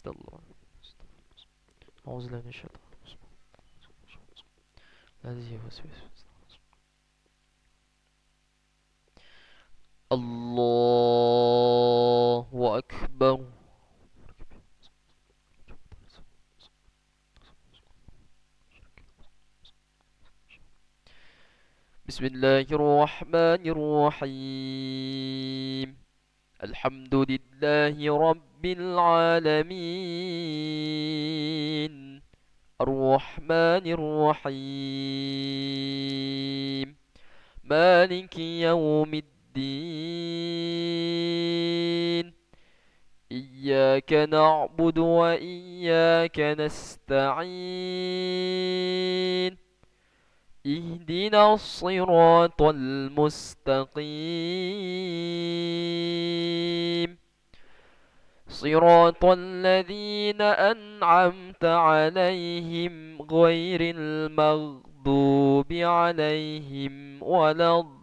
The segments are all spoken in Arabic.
Astagfirullah. أعوذ بالله من الشيطان الذي يوسوس في الله أكبر. بسم الله الرحمن الرحيم. الحمد لله رب العالمين الرحمن الرحيم مالك يوم الدين إياك نعبد وإياك نستعين اهدنا الصراط المستقيم صراط الذين أنعمت عليهم غير المغضوب عليهم ولا الضالين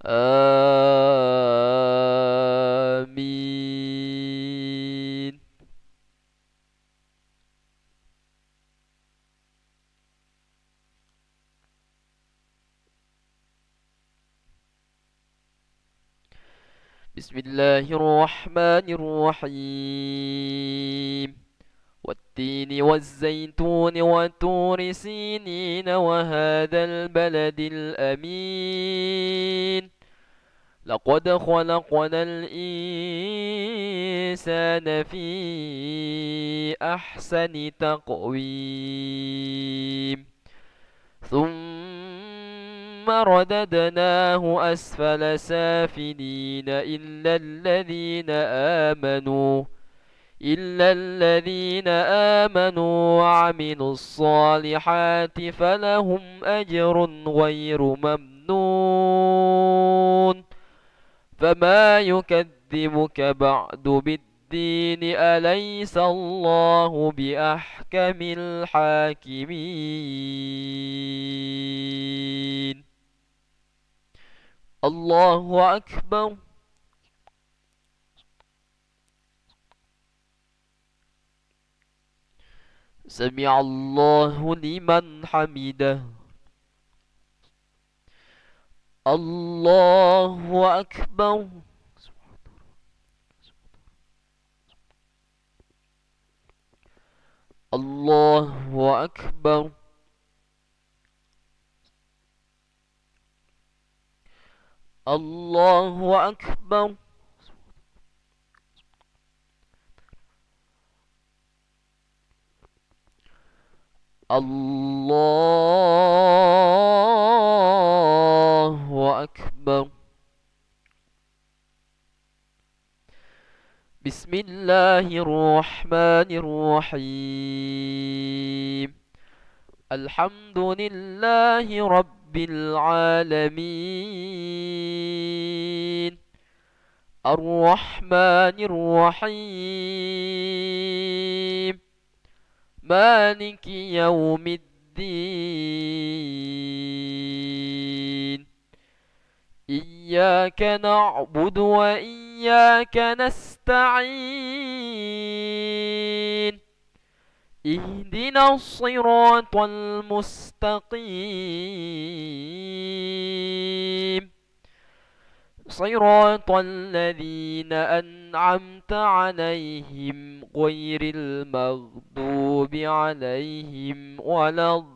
آمين. بسم الله الرحمن الرحيم. والتين والزيتون وطور سينين وهذا البلد الأمين لقد خلقنا الإنسان في أحسن تقويم ثم رددناه أسفل سافلين إلا الذين آمنوا وعملوا الصالحات فلهم أجر غير ممنون. فما يكذبك بعد بالدين أليس الله بأحكم الحاكمين. الله أكبر. سمع الله لمن حمده. الله أكبر. الله أكبر. الله أكبر. الله أكبر. بسم الله الرحمن الرحيم. الحمد لله رب العالمين الرحمن الرحيم مالك يوم الدين إياك نعبد وإياك نستعين اهدنا الصراط المستقيم صراط الذين أنعمت عليهم غير المغضوب عليهم ولا الضالين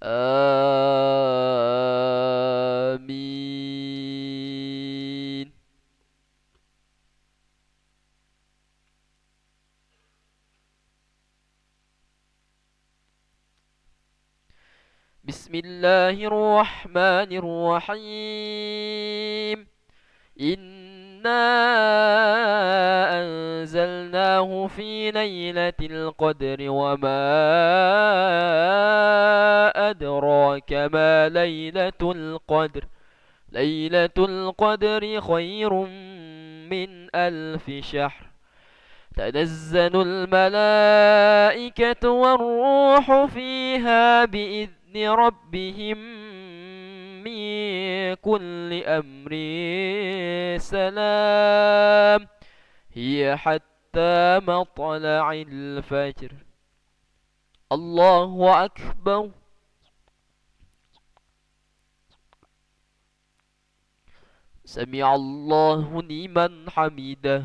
آمين. بسم الله الرحمن الرحيم. إنا أنزلناه في ليلة القدر وما أدراك ما ليلة القدر. ليلة القدر خير من ألف شهر تنزل الملائكة والروح فيها بإذن ربهم من كل أمر سلام هي حتى مطلع الفجر. الله أكبر. سمع الله لمن حمده.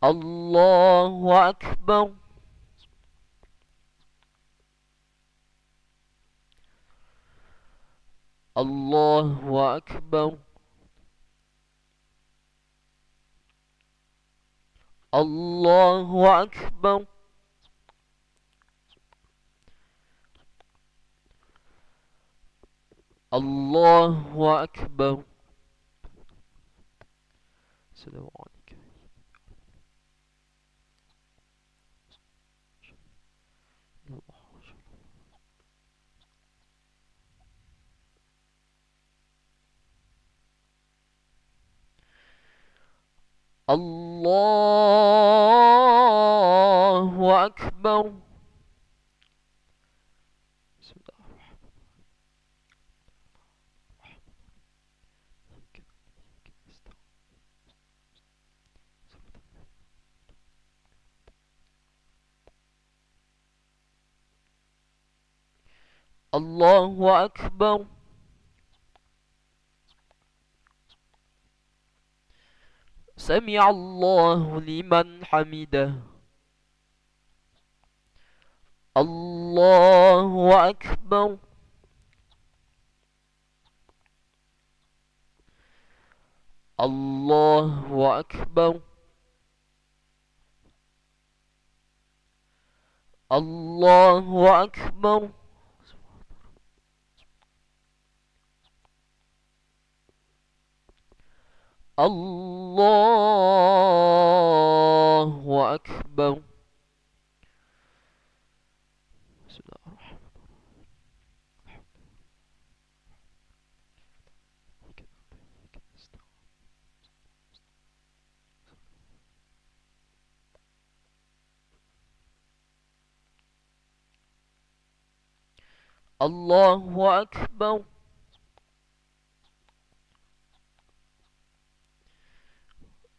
الله أكبر. الله أكبر. الله أكبر. الله أكبر. السلام عليكم. الله أكبر. الله أكبر. سمع الله لمن حمده. الله أكبر. الله أكبر. الله أكبر. الله أكبر. بسم الله الرحمن الرحيم. الله أكبر.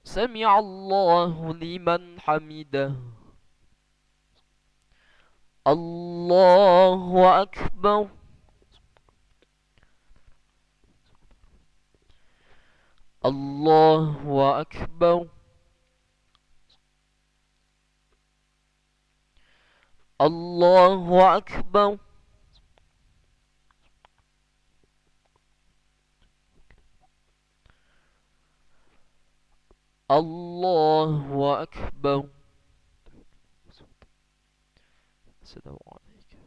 سمع الله لمن حمده. الله أكبر. الله أكبر. الله أكبر. الله أكبر. السلام عليكم.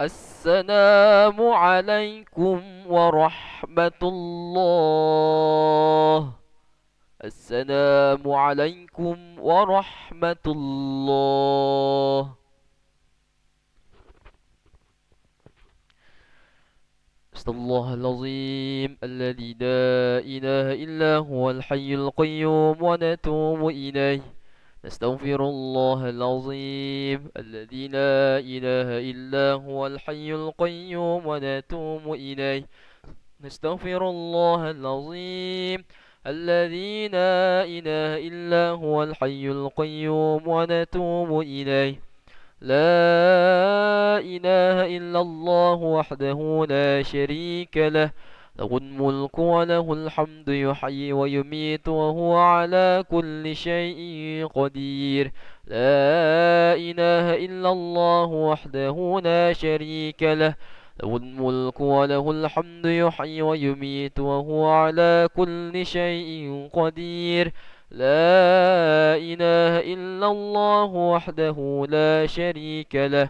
السلام عليكم ورحمة الله. السلام عليكم ورحمة الله. أستغفر الله العظيم الذي لا إله إلا هو الحي القيوم ونتوب إليه. نستغفر الله العظيم الذي لا إله إلا هو الحي القيوم ونتوب إليه. نستغفر الله العظيم الذي لا إله إلا هو الحي القيوم ونتوب إليه. لا إله إلا الله وحده لا شريك له له الملك وله الحمد يحيي ويميت وهو على كل شيء قدير. لا إله إلا الله وحده لا شريك له له الملك وله الحمد يحيي ويميت وهو على كل شيء قدير. لا إله إلا الله وحده لا شريك له،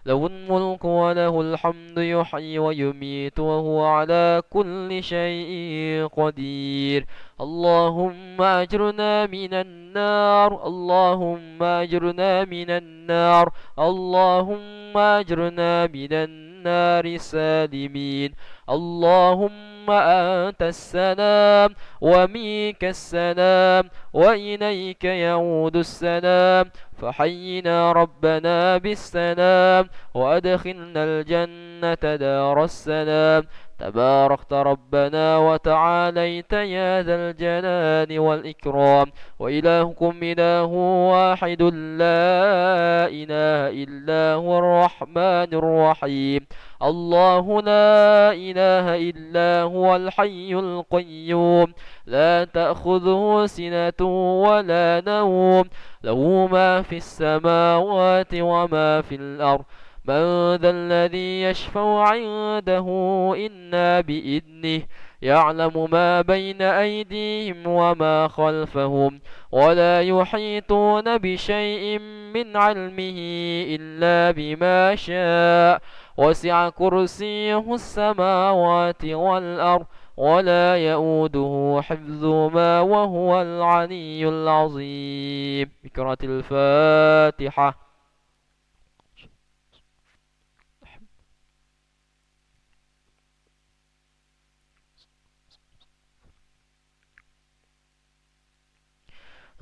له الملك وله الحمد يحيي ويميت وهو على كل شيء قدير. اللهم أجرنا من النار، اللهم أجرنا من النار، اللهم أجرنا من النار سالمين. اللهم أنت السلام ومنك السلام وإليك يعود السلام، فحينا ربنا بالسلام وأدخلنا الجنة دار السلام. تباركت ربنا وتعاليت يا ذا الجلال والإكرام. وإلهكم إله واحد لا إله إلا هو الرحمن الرحيم. الله لا إله إلا هو الحي القيوم، لا تأخذه سنة ولا نوم، له ما في السماوات وما في الأرض. من ذا الذي يشفع عنده إلا بإذنه، يعلم ما بين أيديهم وما خلفهم، ولا يحيطون بشيء من علمه إلا بما شاء. وسع كرسيه السماوات والأرض ولا يؤوده حفظهما وهو العلي العظيم. بقراءة الفاتحة.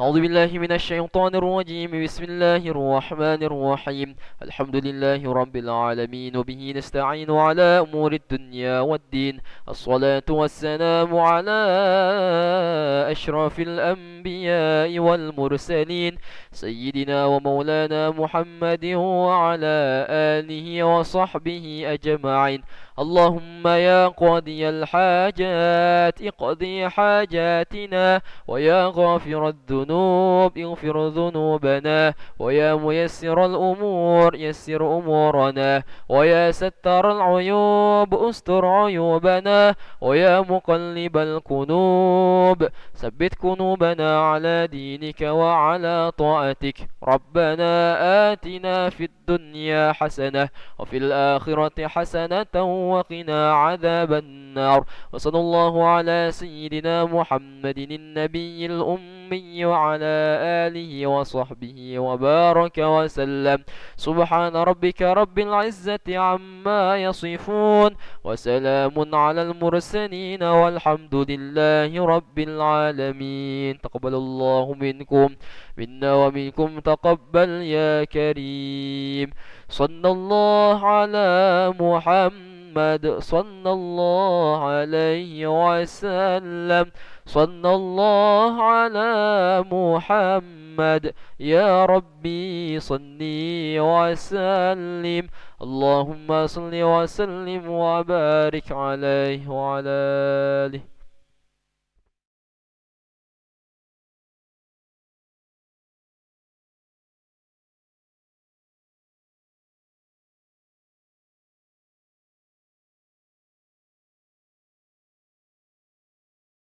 أعوذ بالله من الشيطان الرجيم. بسم الله الرحمن الرحيم. الحمد لله رب العالمين، وبه نستعين على أمور الدنيا والدين. الصلاة والسلام على أشرف الأنبياء والمرسلين، سيدنا ومولانا محمد وعلى آله وصحبه أجمعين. اللهم يا قاضي الحاجات اقضي حاجاتنا، ويا غافر الذنوب اغفر ذنوبنا، ويا ميسر الأمور يسر أمورنا، ويا ستر العيوب استر عيوبنا، ويا مقلب القلوب ثبت قلوبنا على دينك وعلى طاعتك. ربنا آتنا في الدنيا حسنة وفي الآخرة حسنة وقنا عذاب النار. وصلى الله على سيدنا محمد النبي الأمي وعلى آله وصحبه وبارك وسلم. سبحان ربك رب العزة عما يصفون، وسلام على المرسلين، والحمد لله رب العالمين. تقبل الله منكم منا ومنكم تقبل يا كريم. صلى الله على محمد، صلى الله عليه وسلم، صلى الله على محمد. يا ربي صلي وسلم، اللهم صل وسلم وبارك عليه وعلى آله.